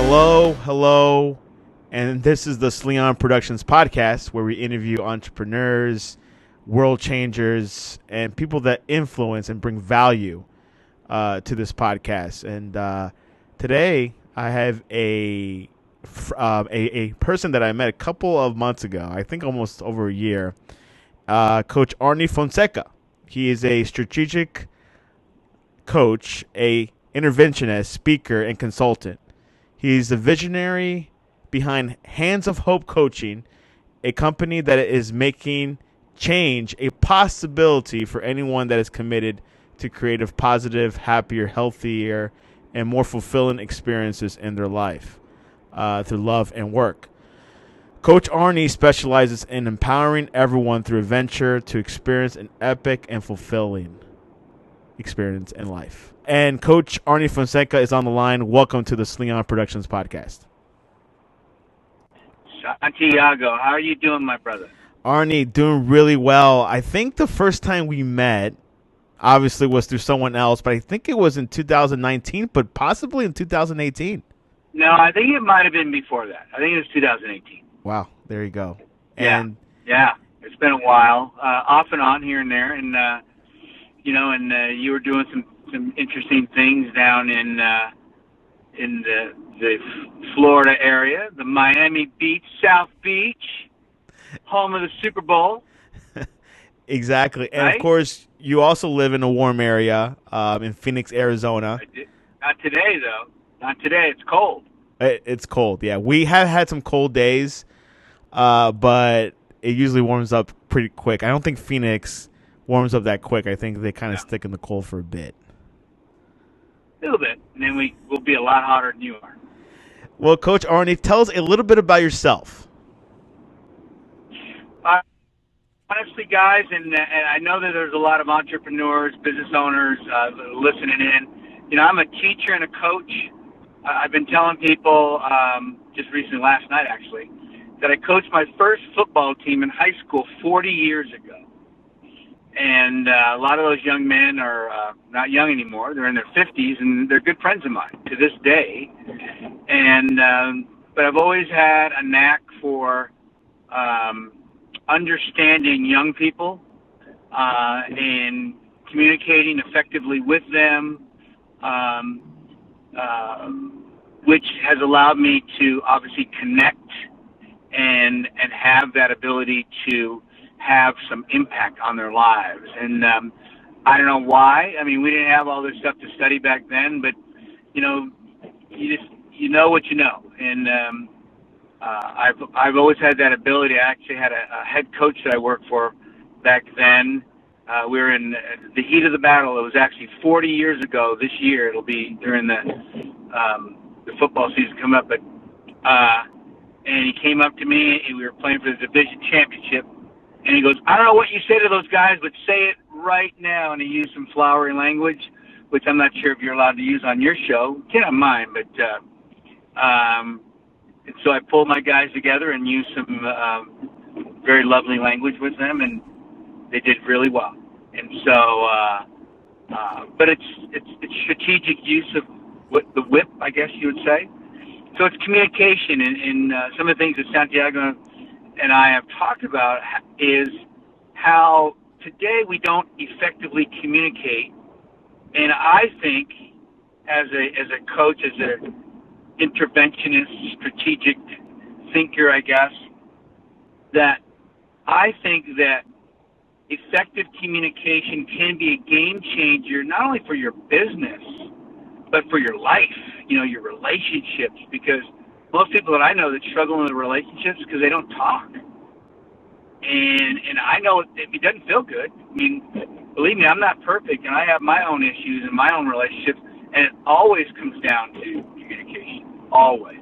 Hello, and this is the Sleon Productions podcast where we interview entrepreneurs, world changers, and people that influence and bring value to this podcast. And today I have a person that I met a couple of months ago, I think almost over a year, Coach Arnie Fonseca. He is a strategic coach, a interventionist, speaker, and consultant. He's the visionary behind Hands of Hope Coaching, a company that is making change a possibility for anyone that is committed to creative, positive, happier, healthier, and more fulfilling experiences in their life through love and work. Coach Arnie specializes in empowering everyone through adventure to experience an epic and fulfilling experience in life. And Coach Arnie Fonseca is on the line. Welcome to the Sleon Productions podcast. Santiago, how are you doing, my brother? Arnie, doing really well. I think the first time we met, obviously, was through someone else, but I think it was in 2019, but possibly in 2018. No, I think it might have been before that. I think it was 2018. Wow, there you go. Yeah, it's been a while, off and on here and there, and you were doing some interesting things down in the Florida area, the Miami Beach, South Beach, home of the Super Bowl. Exactly, and right? Of course, you also live in a warm area in Phoenix, Arizona. Not today, though. Not today. It's cold. It's cold. Yeah, we have had some cold days, but it usually warms up pretty quick. I don't think Phoenix warms up that quick. I think they kind of stick in the cold for a bit. A little bit, and then we'll be a lot hotter than you are. Well, Coach Arnie, tell us a little bit about yourself. Honestly, guys, and I know that there's a lot of entrepreneurs, business owners listening in. I'm a teacher and a coach. I've been telling people just recently, last night actually, that I coached my first football team in high school 40 years ago. And a lot of those young men are not young anymore. They're in their 50s, and they're good friends of mine to this day. And but I've always had a knack for understanding young people and communicating effectively with them, which has allowed me to obviously connect and have that ability to have some impact on their lives. And I don't know why. I mean, we didn't have all this stuff to study back then, but you know what you know. And I've always had that ability. I actually had a head coach that I worked for back then. We were in the heat of the battle. It was actually 40 years ago this year. It'll be during the football season coming up. But and he came up to me, and we were playing for the division championship. And he goes, I don't know what you say to those guys, but say it right now. And he used some flowery language, which I'm not sure if you're allowed to use on your show. Can't have mine, but and so I pulled my guys together and used some very lovely language with them, and they did really well. And so, but it's strategic use of the whip, I guess you would say. So it's communication, and some of the things that Santiago and I have talked about is how today we don't effectively communicate. And I think as a coach, as an interventionist, strategic thinker, I guess, that I think that effective communication can be a game changer, not only for your business, but for your life, your relationships, because most people that I know that struggle in their relationships because they don't talk. And I know it doesn't feel good. I mean, believe me, I'm not perfect, and I have my own issues and my own relationships, and it always comes down to communication. Always.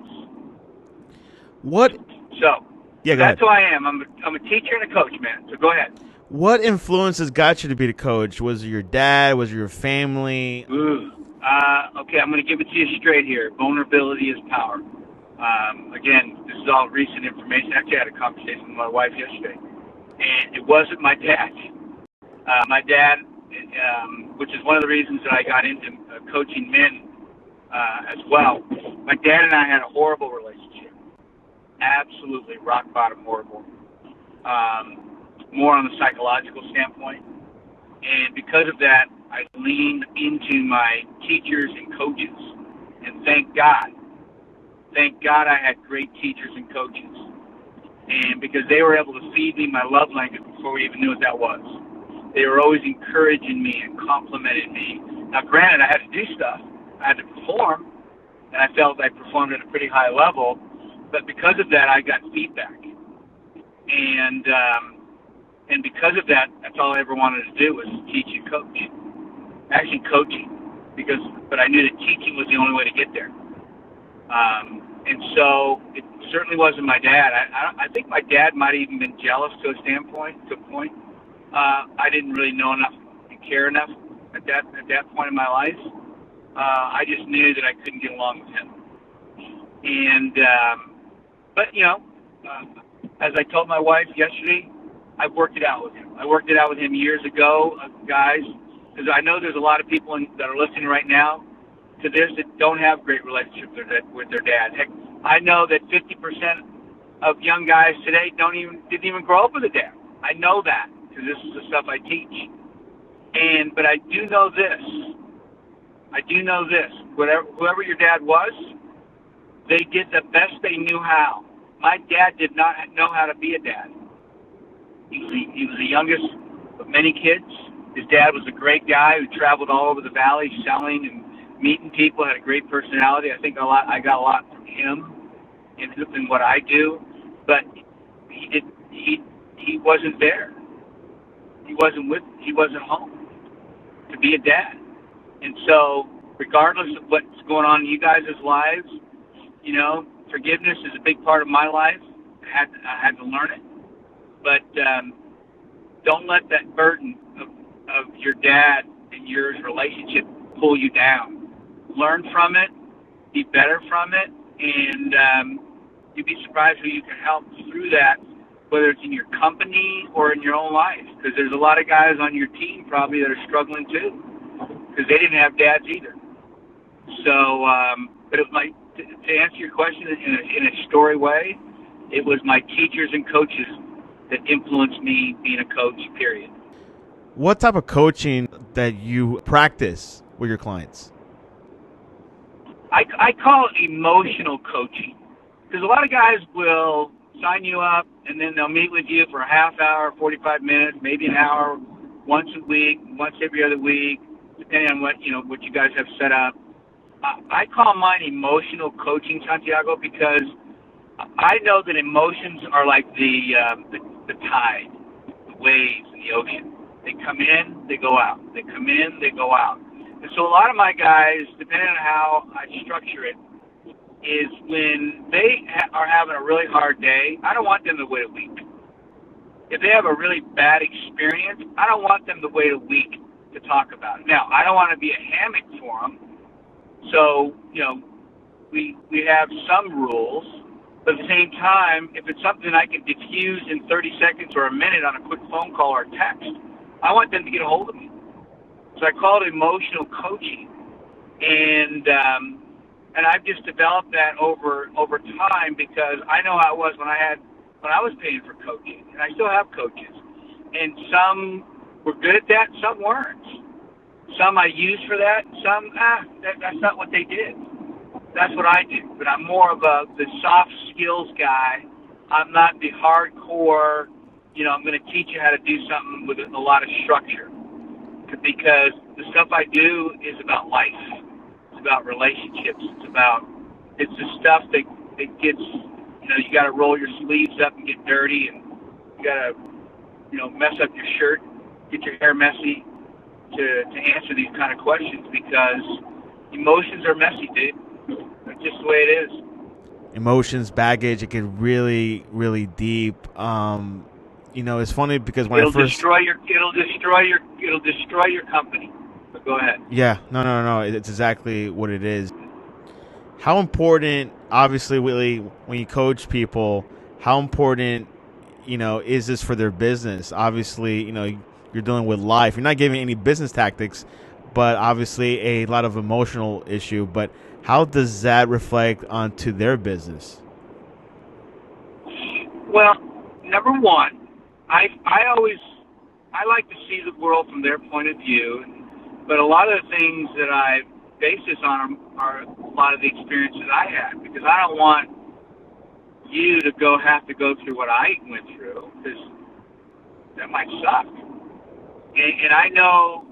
What? So, yeah, that's who I am. I'm a teacher and a coach, man. So go ahead. What influences got you to be the coach? Was it your dad? Was it your family? Okay, I'm going to give it to you straight here. Vulnerability is power. Again, this is all recent information. Actually, I had a conversation with my wife yesterday, and it wasn't my dad. My dad, which is one of the reasons that I got into coaching men as well. My dad and I had a horrible relationship, absolutely rock bottom horrible. More on the psychological standpoint, and because of that, I leaned into my teachers and coaches, and thank God I had great teachers and coaches, and because they were able to feed me my love language before we even knew what that was. They were always encouraging me and complimenting me. Now, granted, I had to do stuff. I had to perform, and I felt I performed at a pretty high level, but because of that, I got feedback. And because of that, that's all I ever wanted to do was teach and coach. Actually, coaching, but I knew that teaching was the only way to get there. And so it certainly wasn't my dad. I think my dad might have even been jealous to a point. I didn't really know enough and care enough at that point in my life. I just knew that I couldn't get along with him. But as I told my wife yesterday, I've worked it out with him. I worked it out with him years ago, guys, because I know there's a lot of people that are listening right now to this that don't have great relationships with their dad. Heck, I know that 50% of young guys today didn't even grow up with a dad. I know that because this is the stuff I teach. But I do know this. Whoever your dad was, they did the best they knew how. My dad did not know how to be a dad. He was the youngest of many kids. His dad was a great guy who traveled all over the valley selling and meeting people, had a great personality. I think I got a lot from him in what I do, but he wasn't there. He wasn't home to be a dad. And so regardless of what's going on in you guys' lives, forgiveness is a big part of my life. I had to learn it. But don't let that burden of your dad and yours relationship pull you down. Learn from it, be better from it, and you'd be surprised who you can help through that, whether it's in your company or in your own life. Because there's a lot of guys on your team probably that are struggling too, because they didn't have dads either. So, but to answer your question in a story way, it was my teachers and coaches that influenced me being a coach, period. What type of coaching that you practice with your clients? I call it emotional coaching, because a lot of guys will sign you up and then they'll meet with you for a half hour, 45 minutes, maybe an hour, once a week, once every other week, depending on what you guys have set up. I call mine emotional coaching, Santiago, because I know that emotions are like the tide, the waves in the ocean. They come in, they go out. They come in, they go out. And so a lot of my guys, depending on how I structure it, is when they are having a really hard day, I don't want them to wait a week. If they have a really bad experience, I don't want them to wait a week to talk about it. Now, I don't want to be a hammock for them. So, we have some rules. But at the same time, if it's something I can diffuse in 30 seconds or a minute on a quick phone call or text, I want them to get a hold of me. So I call it emotional coaching. And I've just developed that over time, because I know how it was when I was paying for coaching, and I still have coaches. And some were good at that, some weren't. Some I used for that, some that's not what they did. That's what I do. But I'm more of the soft skills guy. I'm not the hardcore, I'm going to teach you how to do something with a lot of structure. Because the stuff I do is about life. It's about relationships. It's the stuff that gets, you got to roll your sleeves up and get dirty, and you got to, mess up your shirt, get your hair messy to answer these kind of questions, because emotions are messy, dude. That's just the way it is. Emotions, baggage, it get really, really deep. It's funny because when it'll destroy your company. But go ahead. Yeah, no. It's exactly what it is. How important, obviously, Willie, when you coach people, how important, is this for their business? Obviously, you're dealing with life. You're not giving any business tactics, but obviously a lot of emotional issue. But how does that reflect onto their business? Well, number one, I like to see the world from their point of view, but a lot of the things that I base this on are a lot of the experiences I had, because I don't want you to have to go through what I went through, because that might suck. And I know,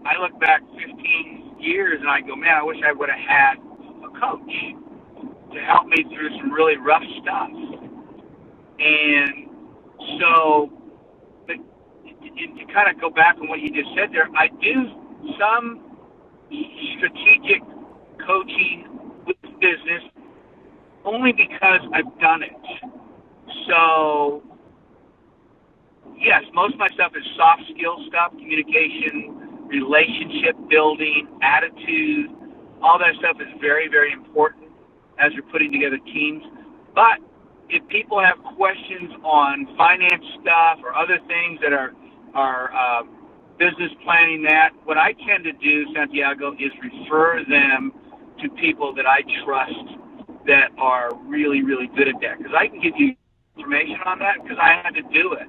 I look back 15 years and I go, man, I wish I would have had a coach to help me through some really rough stuff. And so, but to kind of go back on what you just said there, I do some strategic coaching with business only because I've done it. So, yes, most of my stuff is soft skill stuff, communication, relationship building, attitude. All that stuff is very, very important as you're putting together teams. But if people have questions on finance stuff or other things that are business planning, what I tend to do, Santiago, is refer them to people that I trust that are really, really good at that. Because I can give you information on that because I had to do it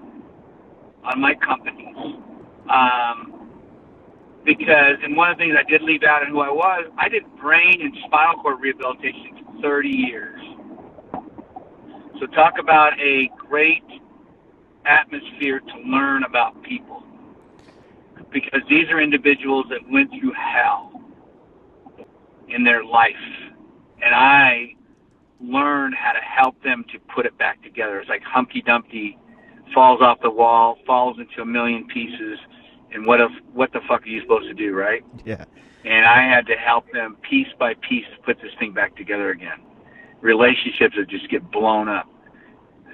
on my companies. And one of the things I did leave out in who I was, I did brain and spinal cord rehabilitation for 30 years. So talk about a great atmosphere to learn about people. Because these are individuals that went through hell in their life. And I learned how to help them to put it back together. It's like Humpty Dumpty falls off the wall, falls into a million pieces, and what the fuck are you supposed to do, right? Yeah. And I had to help them piece by piece put this thing back together again. Relationships that just get blown up.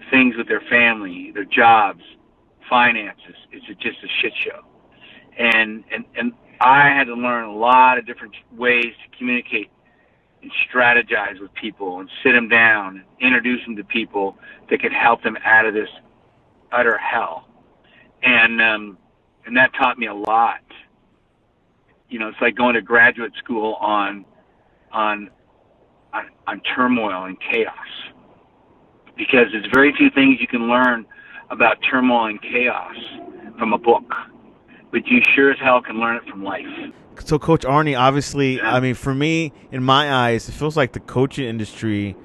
Things with their family, their jobs, finances. It's just a shit show. And I had to learn a lot of different ways to communicate and strategize with people and sit them down and introduce them to people that could help them out of this utter hell. And that taught me a lot. It's like going to graduate school on turmoil and chaos, because there's very few things you can learn about turmoil and chaos from a book, but you sure as hell can learn it from life. So, Coach Arnie, obviously, I mean, for me, in my eyes, it feels like the coaching industry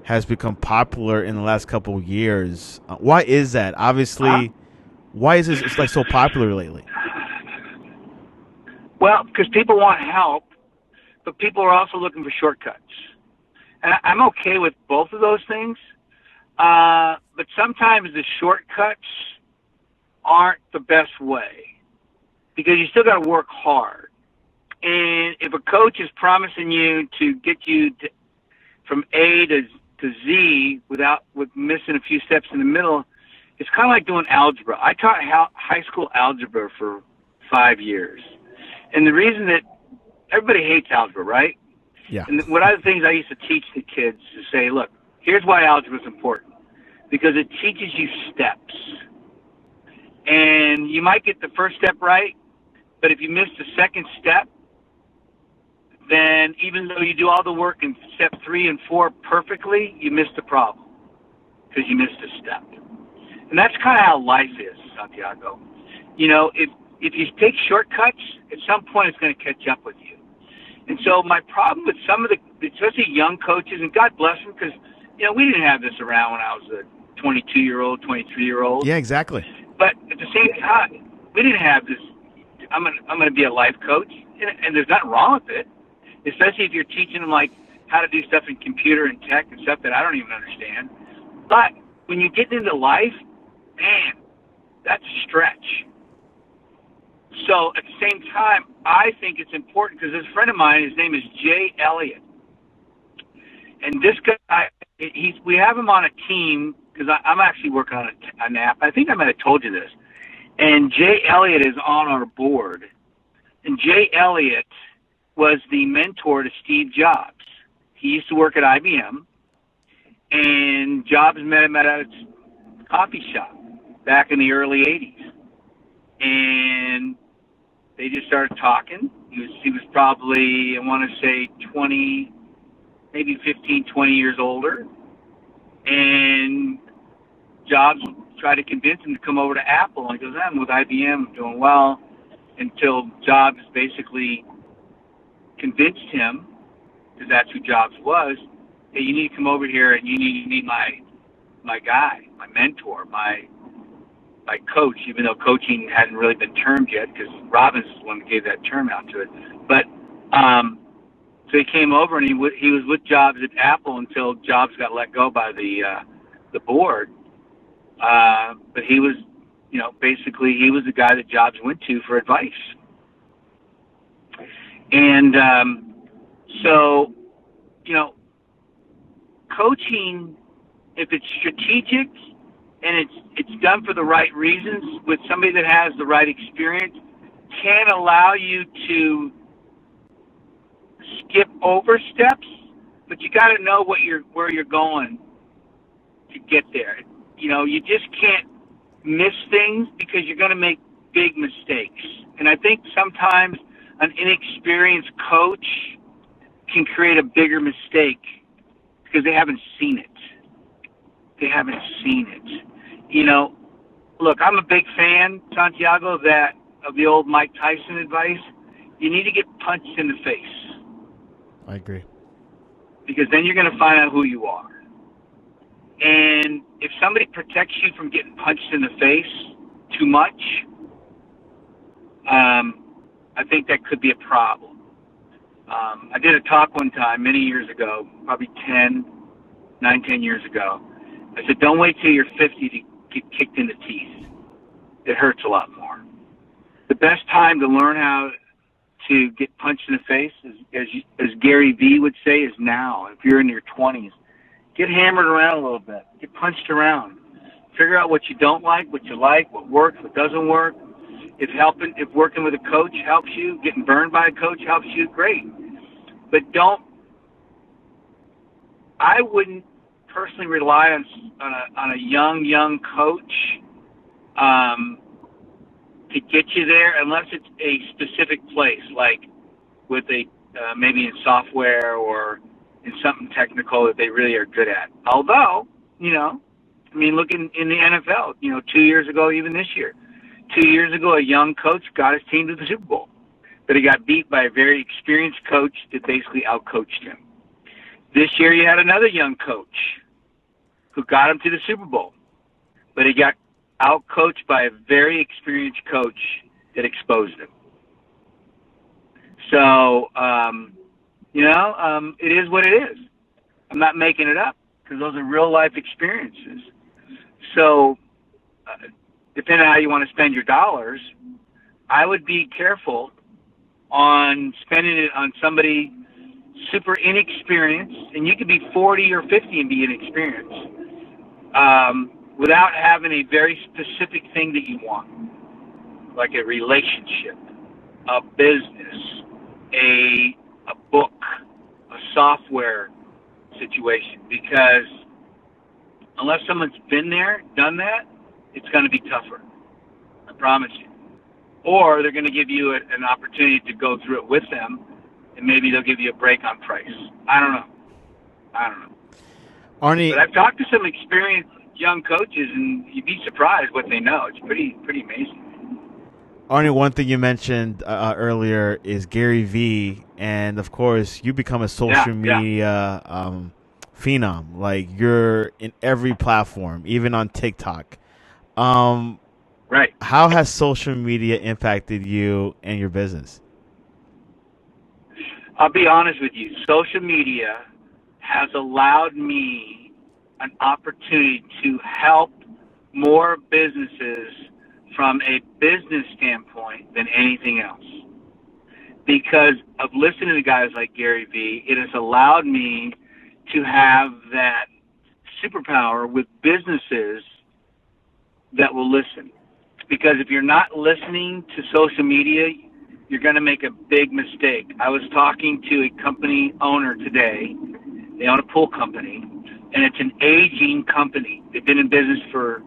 has become popular in the last couple of years. Why is that? Obviously, why is this like so popular lately? Well, because people want help, but people are also looking for shortcuts. And I'm okay with both of those things, but sometimes the shortcuts aren't the best way, because you still got to work hard. And if a coach is promising you to get you from A to Z with missing a few steps in the middle, it's kind of like doing algebra. I taught high school algebra for 5 years. And the reason that everybody hates algebra, right? Yeah. And one of the things I used to teach the kids is say, look, here's why algebra is important. Because it teaches you steps. And you might get the first step right, but if you miss the second step, then even though you do all the work in step 3 and 4 perfectly, you missed the problem because you missed a step. And that's kind of how life is, Santiago. If you take shortcuts, at some point it's going to catch up with you. And so my problem with some of especially young coaches, and God bless them, because, we didn't have this around when I was a 22-year-old, 23-year-old. Yeah, exactly. But at the same time, we didn't have this, I'm going to be a life coach, and there's nothing wrong with it, especially if you're teaching them, like, how to do stuff in computer and tech and stuff that I don't even understand. But when you get into life, man, that's a stretch. So at the same time, I think it's important, because this friend of mine, his name is Jay Elliott. And this guy, we have him on a team, because I'm actually working on an app. I think I might have told you this. And Jay Elliott is on our board. And Jay Elliott was the mentor to Steve Jobs. He used to work at IBM. And Jobs met him at a coffee shop back in the early 80s. And they just started talking. He was probably, I want to say 20, maybe 15, 20 years older. And Jobs tried to convince him to come over to Apple. And he goes, I'm with IBM, doing well. Until Jobs basically convinced him, because that's who Jobs was, hey, you need to come over here and you need my guy, my mentor, my coach, even though coaching hadn't really been termed yet, because Robbins is the one that gave that term out to it. But so he came over, and he was with Jobs at Apple until Jobs got let go by the board. But he was, basically he was the guy that Jobs went to for advice. And so, coaching, if it's strategic and it's done for the right reasons with somebody that has the right experience, can allow you to skip over steps, but you got to know where you're going to get there. You just can't miss things, because you're going to make big mistakes. And I think sometimes an inexperienced coach can create a bigger mistake because they haven't seen it. They haven't seen it. Look, I'm a big fan, Santiago, of the old Mike Tyson advice. You need to get punched in the face. I agree. Because then you're going to find out who you are. And if somebody protects you from getting punched in the face too much, I think that could be a problem. I did a talk one time many years ago, probably 10 years ago. I said, don't wait till you're 50 to get kicked in the teeth. It hurts a lot more. The best time to learn how to get punched in the face, as Gary Vee would say, is now. If you're in your 20s, get hammered around a little bit. Get punched around. Figure out what you don't like, what you like, what works, what doesn't work. If working with a coach helps you, getting burned by a coach helps you, great. But I wouldn't personally rely on a young coach to get you there, unless it's a specific place, like with maybe in software or in something technical that they really are good at. Although, look in the NFL, 2 years ago, even this year. 2 years ago, a young coach got his team to the Super Bowl, but he got beat by a very experienced coach that basically outcoached him. This year, you had another young coach who got him to the Super Bowl, but he got outcoached by a very experienced coach that exposed him. So, it is what it is. I'm not making it up, because those are real life experiences. So, depending on how you want to spend your dollars, I would be careful on spending it on somebody super inexperienced, and you could be 40 or 50 and be inexperienced, without having a very specific thing that you want, like a relationship, a business, a book, a software situation. Because unless someone's been there, done that, it's going to be tougher. I promise you. Or they're going to give you an opportunity to go through it with them, and maybe they'll give you a break on price. I don't know. Arnie, but I've talked to some experienced young coaches, and you'd be surprised what they know. It's pretty amazing. Arnie, one thing you mentioned earlier is Gary Vee, and of course, you become a social media phenom. Like, you're in every platform, even on TikTok. Right. How has social media impacted you and your business? I'll be honest with you. Social media has allowed me an opportunity to help more businesses from a business standpoint than anything else. Because of listening to guys like Gary Vee, it has allowed me to have that superpower with businesses that will listen. Because if you're not listening to social media, you're going to make a big mistake. I was talking to a company owner today. They own a pool company, and it's an aging company. They've been in business for,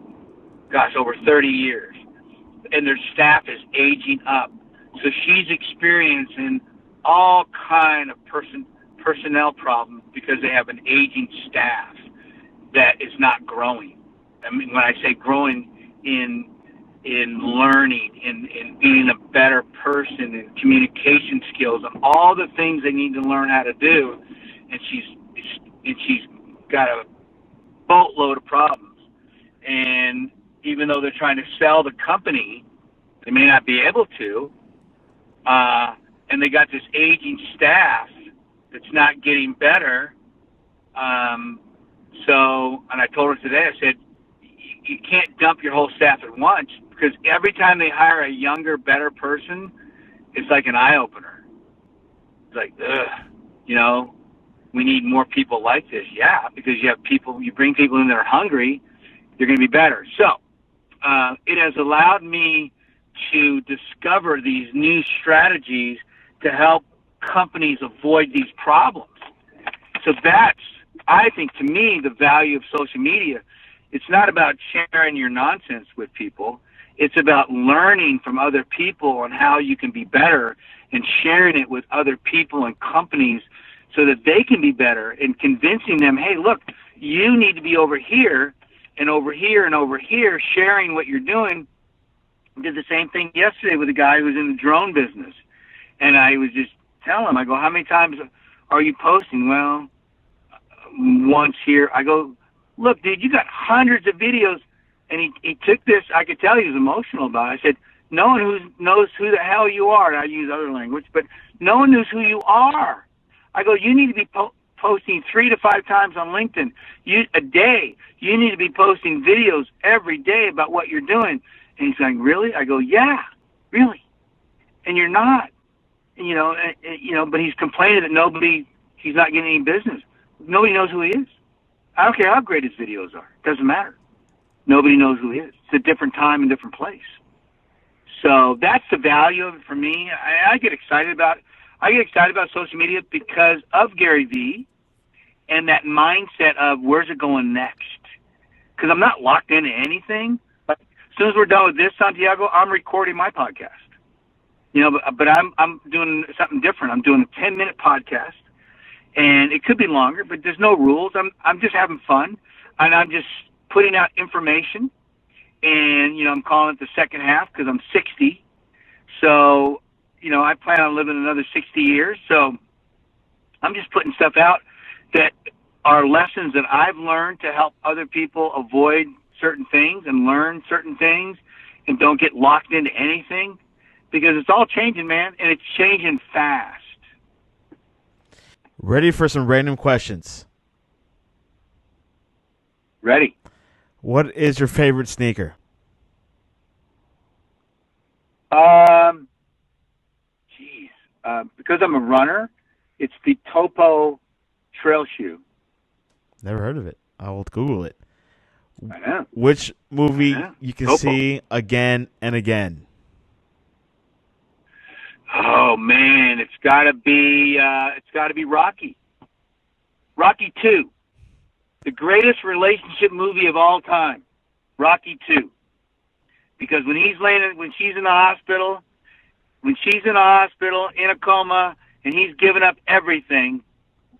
over 30 years. And their staff is aging up. So she's experiencing all kind of personnel problems because they have an aging staff that is not growing. I mean, when I say growing in learning, in being a better person, in communication skills, and all the things they need to learn how to do, and she's got a boatload of problems. And even though they're trying to sell the company, they may not be able to. And they got this aging staff that's not getting better. So, and I told her today, I said, you can't dump your whole staff at once, because every time they hire a younger, better person, it's like an eye-opener. It's like, ugh, we need more people like this. Yeah, because you bring people in that are hungry, they're going to be better. So, it has allowed me to discover these new strategies to help companies avoid these problems. So that's, I think, to me, the value of social media. It's not about sharing your nonsense with people. It's about learning from other people on how you can be better and sharing it with other people and companies so that they can be better, and convincing them, hey, look, you need to be over here and over here and over here, sharing what you're doing. I did the same thing yesterday with a guy who's in the drone business. And I was just telling him, I go, how many times are you posting? Well, once here. I go, look, dude, you got hundreds of videos. And he took this, I could tell he was emotional about it. I said, no one knows who the hell you are. And I use other language, but no one knows who you are. I go, you need to be posting 3 to 5 times on LinkedIn a day. You need to be posting videos every day about what you're doing. And he's like, really? I go, yeah, really. And you're not. But he's complaining that he's not getting any business. Nobody knows who he is. I don't care how great his videos are. It doesn't matter. Nobody knows who he is. It's a different time and different place. So that's the value of it for me. I get excited about it. I get excited about social media because of Gary Vee and that mindset of where's it going next. Because I'm not locked into anything. But as soon as we're done with this, Santiago, I'm recording my podcast. But I'm doing something different. I'm doing a 10-minute podcast, and it could be longer, but there's no rules. I'm just having fun, and I'm just putting out information. And I'm calling it the second half because I'm 60. So I plan on living another 60 years. So I'm just putting stuff out that are lessons that I've learned to help other people avoid certain things and learn certain things, and don't get locked into anything. Because it's all changing, man, and it's changing fast. Ready for some random questions? Ready. What is your favorite sneaker? Because I'm a runner, it's the Topo trail shoe. Never heard of it. I will Google it. I know. Which movie you can Topo. see again and again? Oh man, it's got to be Rocky. Rocky 2. The greatest relationship movie of all time. Rocky 2. Because when she's in the hospital, in a coma, and he's given up everything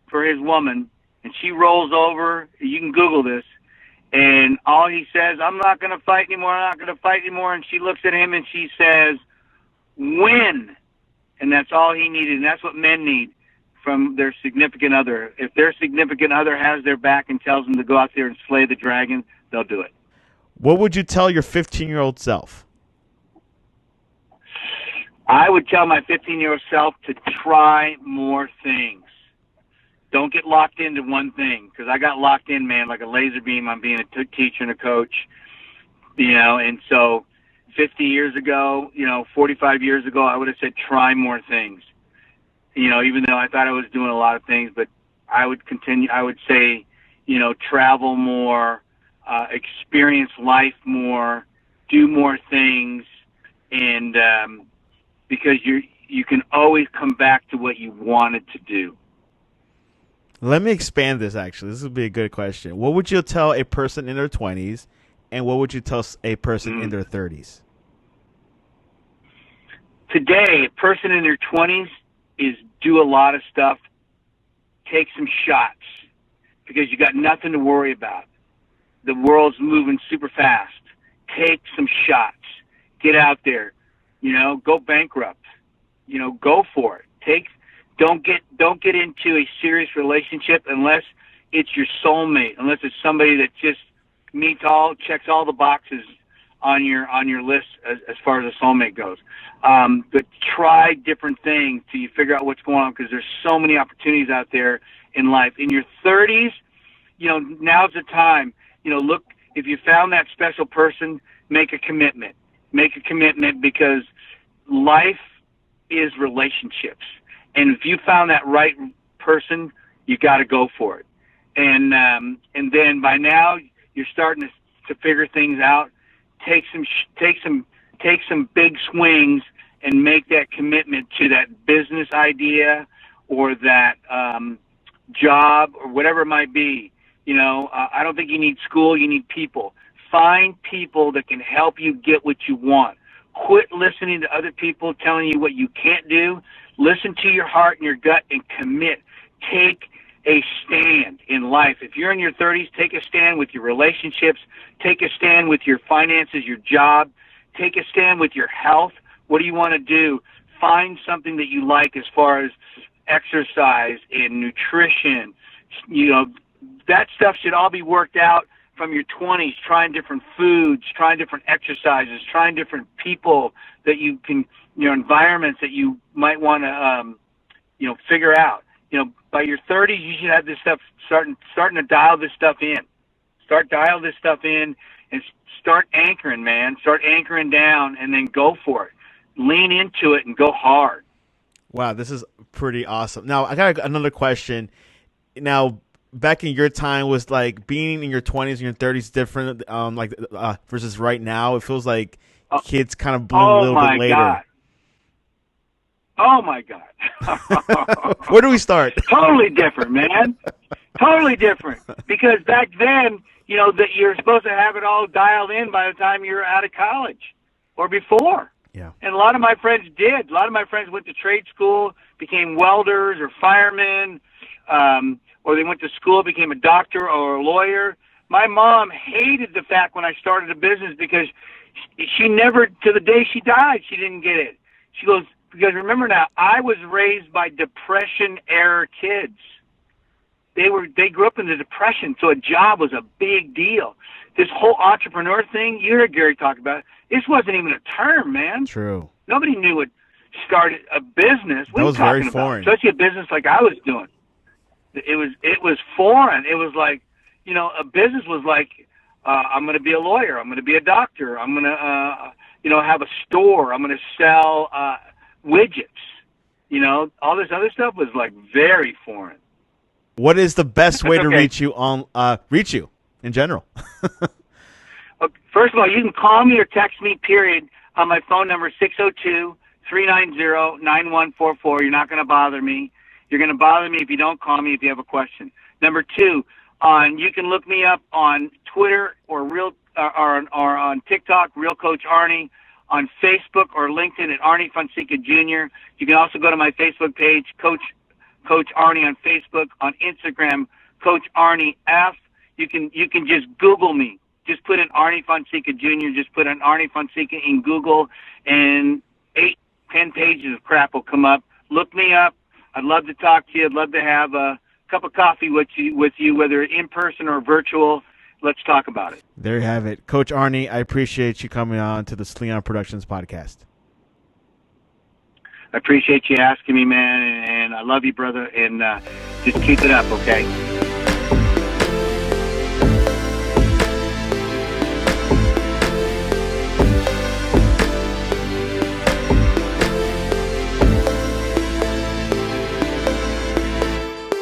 for his woman, and she rolls over, you can Google this, and all he says, I'm not going to fight anymore, and she looks at him and she says, win. And that's all he needed, and that's what men need from their significant other. If their significant other has their back and tells them to go out there and slay the dragon, they'll do it. What would you tell your 15-year-old self? I would tell my 15-year-old self to try more things. Don't get locked into one thing, because I got locked in, man, like a laser beam on being a teacher and a coach, and so 50 years ago, 45 years ago, I would have said try more things. Even though I thought I was doing a lot of things, but I would continue. I would say, travel more, experience life more, do more things, and because you can always come back to what you wanted to do. Let me expand this, actually. This would be a good question. What would you tell a person in their 20s, and what would you tell a person in their 30s? today, a person in their 20s is do a lot of stuff, take some shots, because you got nothing to worry about. The world's moving super fast. Take some shots. Get out there. Go bankrupt. Go for it. Don't get into a serious relationship unless it's your soulmate, unless it's somebody that just checks all the boxes on your list as far as a soulmate goes. But try different things till you figure out what's going on, because there's so many opportunities out there in life. In your 30s, now's the time. Look, if you found that special person, make a commitment. Make a commitment, because life is relationships. And if you found that right person, you got to go for it. And then by now you're starting to figure things out. Take some big swings and make that commitment to that business idea or that job or whatever it might be. I don't think you need school. You need people. Find people that can help you get what you want. Quit listening to other people telling you what you can't do. Listen to your heart and your gut and commit. Take a stand in life. If you're in your 30s, take a stand with your relationships. Take a stand with your finances, your job. Take a stand with your health. What do you want to do? Find something that you like as far as exercise and nutrition. That stuff should all be worked out from your 20s, trying different foods, trying different exercises, trying different people that you can, environments that you might want to, figure out. By your 30s, you should have this stuff starting to dial this stuff in. Dial this stuff in and start anchoring, man. Start anchoring down and then go for it. Lean into it and go hard. Wow, this is pretty awesome. Now, I got another question. Now, back in your time, was like being in your 20s and your 30s different, versus right now? It feels like kids kind of bloom a little bit later. God. Oh my God! Where do we start? Totally different, man. Totally different. Because back then, that you're supposed to have it all dialed in by the time you're out of college or before. Yeah. And a lot of my friends did. A lot of my friends went to trade school, became welders or firemen, or they went to school, became a doctor or a lawyer. My mom hated the fact when I started a business because she never, to the day she died, she didn't get it. She goes, because remember now, I was raised by Depression-era kids. They grew up in the Depression, so a job was a big deal. This whole entrepreneur thing, you heard Gary talk about it, this wasn't even a term, man. True. Nobody knew what started a business. That was very foreign. Especially a business like I was doing. It was foreign. It was like, a business was like, I'm going to be a lawyer. I'm going to be a doctor. I'm going to, have a store. I'm going to sell widgets. All this other stuff was like very foreign. What is the best way to reach you in general? First of all, you can call me or text me, period, on my phone number, 602-390-9144. You're not going to bother me. You're going to bother me if you don't call me if you have a question. Number two, you can look me up on Twitter or on TikTok, Real Coach Arnie, on Facebook or LinkedIn at Arnie Fonseca Jr. You can also go to my Facebook page, Coach Arnie on Facebook, on Instagram, Coach Arnie F. You can just Google me. Just put in Arnie Fonseca Jr. Just put in Arnie Fonseca in Google, and 8-10 pages of crap will come up. Look me up. I'd love to talk to you. I'd love to have a cup of coffee with you, whether in person or virtual. Let's talk about it. There you have it. Coach Arnie, I appreciate you coming on to the Sleon Productions podcast. I appreciate you asking me, man, and I love you, brother, and just keep it up, okay?